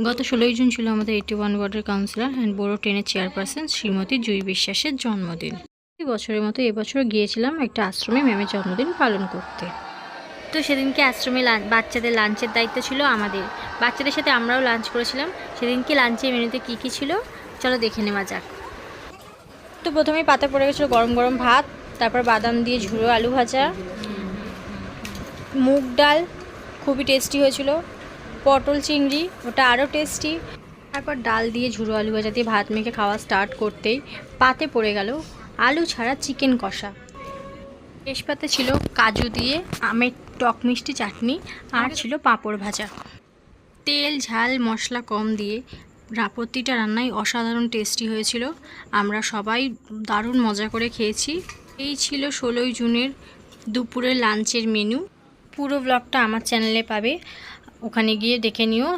গত 16ই জুন ছিল আমাদের 81 ওয়ার্ডের কাউন্সিলর অ্যান্ড বোরো 10-এর চেয়ারপারসন শ্রীমতী জুই বিশ্বাসের জন্মদিন। এই বছরের মতো এবছরও গিয়েছিলাম একটা আশ্রমে ম্যামের জন্মদিন পালন করতে। তো সেদিনকে আশ্রমে বাচ্চাদের লাঞ্চের দায়িত্ব ছিল আমাদের। বাচ্চাদের সাথে আমরাও লাঞ্চ করেছিলাম। সেদিনকে লাঞ্চের মেনুতে কী কী ছিল চলো দেখে নেওয়া যাক। তো প্রথমেই পাতে পড়ে গেছিলো গরম গরম ভাত, তারপর বাদাম দিয়ে ঝুড়ো আলু ভাজা, মুগ ডাল খুবই টেস্টি হয়েছিল, পটল চিংড়ি ওটা আরও টেস্টি। তারপর ডাল দিয়ে ঝুড়ো আলু ভাজা দিয়ে ভাত মেখে খাওয়া স্টার্ট করতেই পাতে পড়ে গেল আলু ছাড়া চিকেন কষা। শেষ পাতে ছিল কাজু দিয়ে আমের টক মিষ্টি চাটনি, আর ছিল পাঁপড় ভাজা। তেল ঝাল মশলা কম দিয়ে প্রতিটা রান্নাই অসাধারণ টেস্টি হয়েছিল। আমরা সবাই দারুণ মজা করে খেয়েছি। এই ছিল 16ই জুনের দুপুরের লাঞ্চের মেনু। পুরো ব্লগটা আমার চ্যানেলে পাবে, ওখানে গিয়ে দেখে নিও।